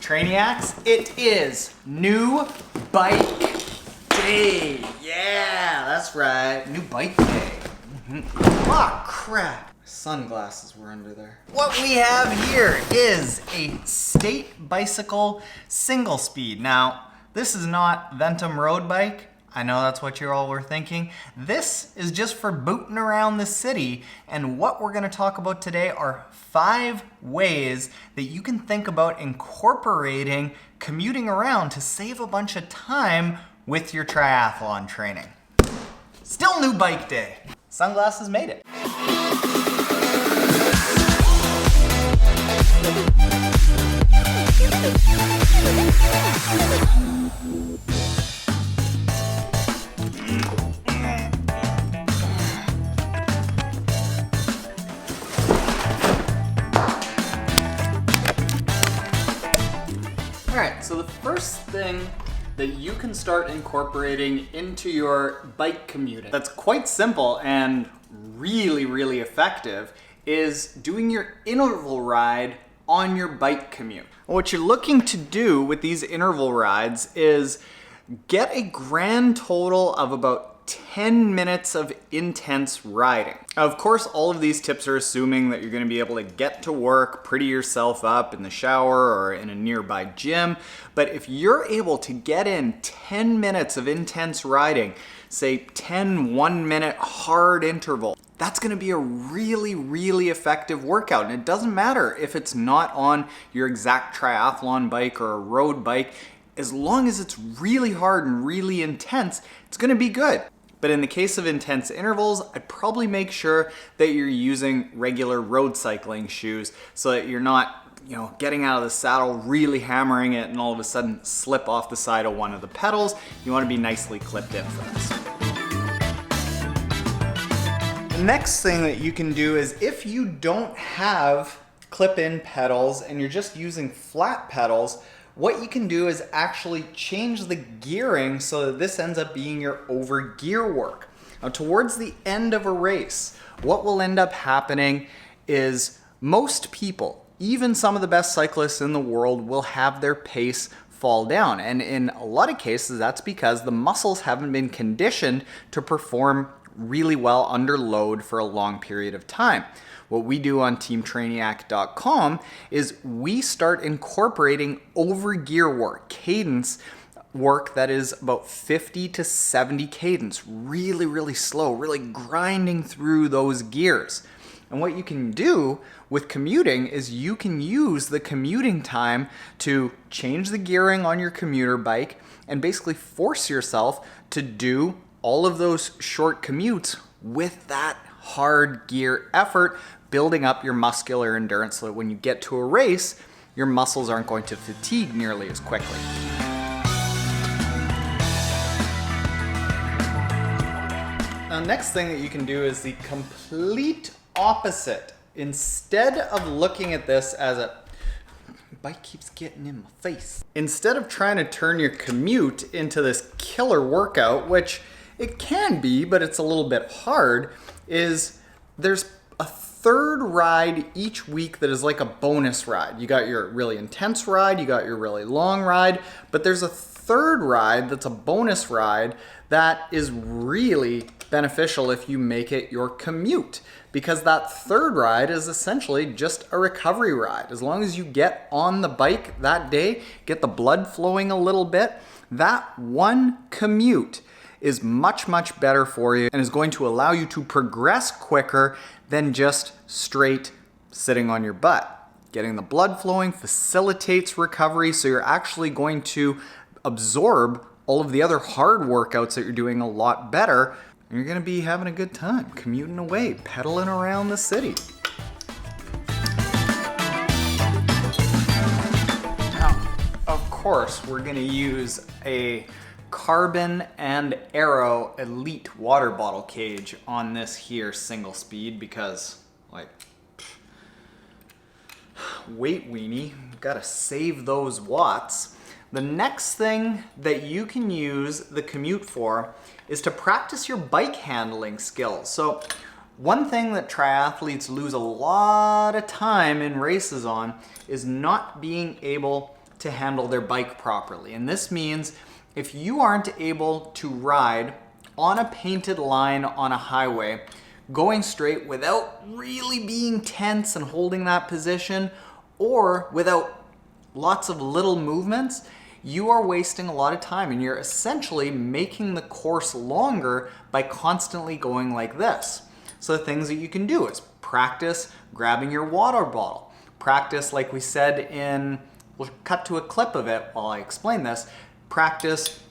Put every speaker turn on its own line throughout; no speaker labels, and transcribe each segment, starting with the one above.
Trainiacs, it is new bike day. Yeah, that's right, new bike day. Oh crap, sunglasses were under there. What we have here is a state bicycle single speed. Now, this is not Ventum road bike. I know that's what you all were thinking. This is just for booting around the city, and what we're gonna talk about today are 5 ways that you can think about incorporating commuting around to save a bunch of time with your triathlon training. Still new bike day. Sunglasses made it. All right, so the first thing that you can start incorporating into your bike commuting that's quite simple and really effective is doing your interval ride on your bike commute. What you're looking to do with these interval rides is get a grand total of about 10 minutes of intense riding. Now, of course, all of these tips are assuming that you're going to be able to get to work, pretty yourself up in the shower or in a nearby gym. But if you're able to get in 10 minutes of intense riding, say 10 1-minute hard interval, that's going to be a really effective workout. And it doesn't matter if it's not on your exact triathlon bike or a road bike. As long as it's really hard and really intense, it's going to be good. But in the case of intense intervals, I'd probably make sure that you're using regular road cycling shoes so that you're not, getting out of the saddle, really hammering it, and all of a sudden slip off the side of one of the pedals. You want to be nicely clipped in for this. The next thing that you can do is if you don't have clip-in pedals and you're just using flat pedals, what you can do is actually change the gearing so that this ends up being your over gear work. Now, towards the end of a race, what will end up happening is most people, even some of the best cyclists in the world, will have their pace fall down. And in a lot of cases, that's because the muscles haven't been conditioned to perform really well under load for a long period of time. What we do on teamtrainiac.com is we start incorporating over gear work, cadence work that is about 50 to 70 cadence, really slow, really grinding through those gears. And what you can do with commuting is you can use the commuting time to change the gearing on your commuter bike and basically force yourself to do all of those short commutes with that hard gear effort, building up your muscular endurance so that when you get to a race, your muscles aren't going to fatigue nearly as quickly. Now, next thing that you can do is the complete opposite. Instead of looking at this as a bike keeps getting in my face. Instead of trying to turn your commute into this killer workout, which it can be, but it's a little bit hard, is there's a third ride each week that is like a bonus ride. You got your really intense ride, you got your really long ride, but there's a third ride that's a bonus ride that is really beneficial if you make it your commute, because that third ride is essentially just a recovery ride. As long as you get on the bike that day, get the blood flowing a little bit, that one commute is much better for you and is going to allow you to progress quicker than just straight sitting on your butt. Getting the blood flowing facilitates recovery, so you're actually going to absorb all of the other hard workouts that you're doing a lot better, and you're gonna be having a good time, commuting away, pedaling around the city. Now, of course, we're gonna use a Carbon and Aero Elite water bottle cage on this here single speed because, weight weenie, gotta save those watts. The next thing that you can use the commute for is to practice your bike handling skills. So one thing that triathletes lose a lot of time in races on is not being able to handle their bike properly. And this means if you aren't able to ride on a painted line on a highway, going straight without really being tense and holding that position, or without lots of little movements, you are wasting a lot of time, and you're essentially making the course longer by constantly going like this. So the things that you can do is practice grabbing your water bottle. Practice, like we said we'll cut to a clip of it while I explain this, practice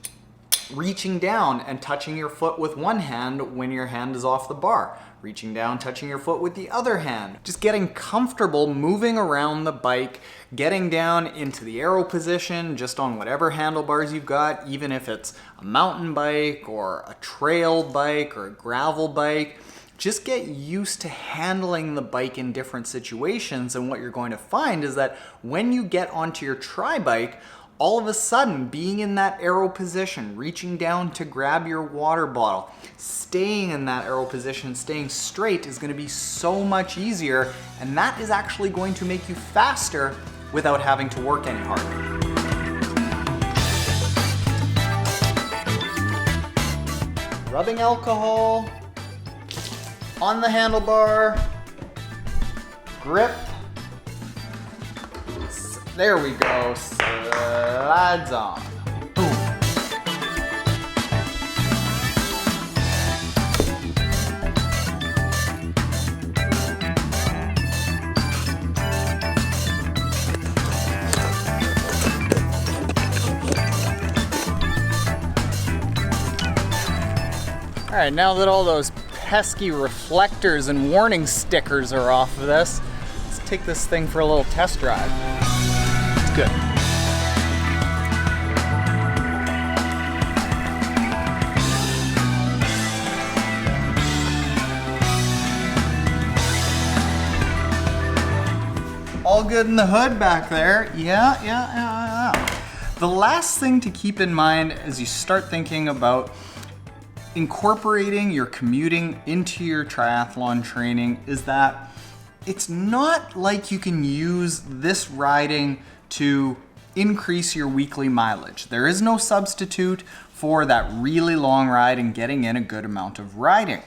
reaching down and touching your foot with one hand when your hand is off the bar. Reaching down, touching your foot with the other hand. Just getting comfortable moving around the bike, getting down into the arrow position just on whatever handlebars you've got, even if it's a mountain bike or a trail bike or a gravel bike. Just get used to handling the bike in different situations, and what you're going to find is that when you get onto your tri-bike, all of a sudden, being in that arrow position, reaching down to grab your water bottle, staying in that arrow position, staying straight is going to be so much easier, and that is actually going to make you faster without having to work any harder. Rubbing alcohol on the handlebar, grip. There we go, slides on. Boom. All right, now that all those pesky reflectors and warning stickers are off of this, let's take this thing for a little test drive. Good. All good in the hood back there. Yeah. The last thing to keep in mind as you start thinking about incorporating your commuting into your triathlon training is that it's not like you can use this riding to increase your weekly mileage. There is no substitute for that really long ride and getting in a good amount of riding.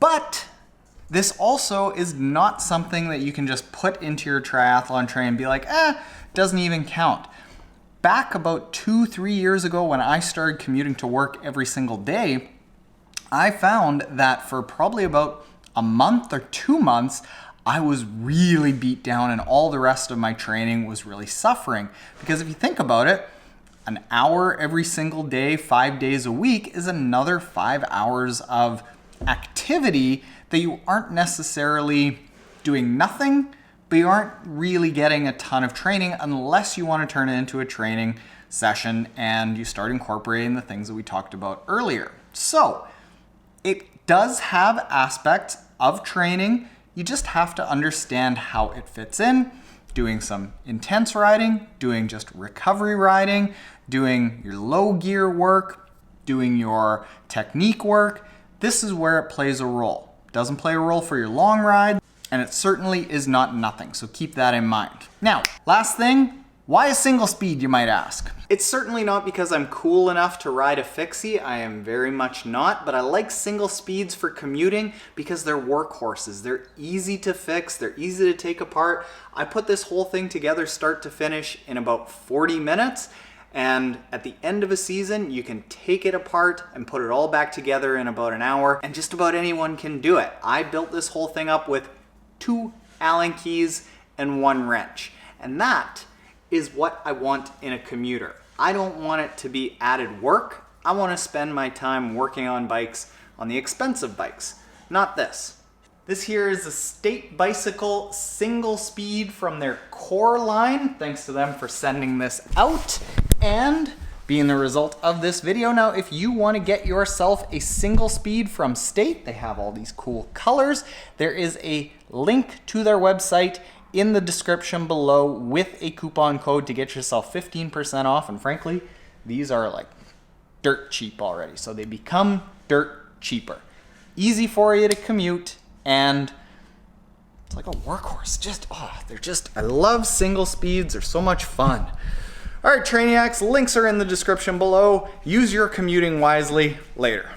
But this also is not something that you can just put into your triathlon train and be like, doesn't even count. Back about 2-3 years ago when I started commuting to work every single day, I found that for probably about a month or 2 months, I was really beat down and all the rest of my training was really suffering. Because if you think about it, an hour every single day, 5 days a week is another 5 hours of activity that you aren't necessarily doing nothing, but you aren't really getting a ton of training unless you want to turn it into a training session and you start incorporating the things that we talked about earlier. So it does have aspects of training. You just have to understand how it fits in. Doing some intense riding, doing just recovery riding, doing your low gear work, doing your technique work. This is where it plays a role. It doesn't play a role for your long ride, and it certainly is not nothing, so keep that in mind. Now, last thing, why a single speed, you might ask? It's certainly not because I'm cool enough to ride a fixie. I am very much not, but I like single speeds for commuting because they're workhorses. They're easy to fix, they're easy to take apart. I put this whole thing together start to finish in about 40 minutes, and at the end of a season, you can take it apart and put it all back together in about an hour, and just about anyone can do it. I built this whole thing up with 2 Allen keys and 1 wrench, and that is what I want in a commuter. I don't want it to be added work. I want to spend my time working on bikes, on the expensive bikes, not this. This here is a State Bicycle single speed from their core line. Thanks to them for sending this out and being the result of this video. Now, if you want to get yourself a single speed from State, they have all these cool colors. There is a link to their website in the description below with a coupon code to get yourself 15% off. And frankly, these are like dirt cheap already. So they become dirt cheaper. Easy for you to commute, and it's like a workhorse. I love single speeds. They're so much fun. All right, Trainiacs, links are in the description below. Use your commuting wisely. Later.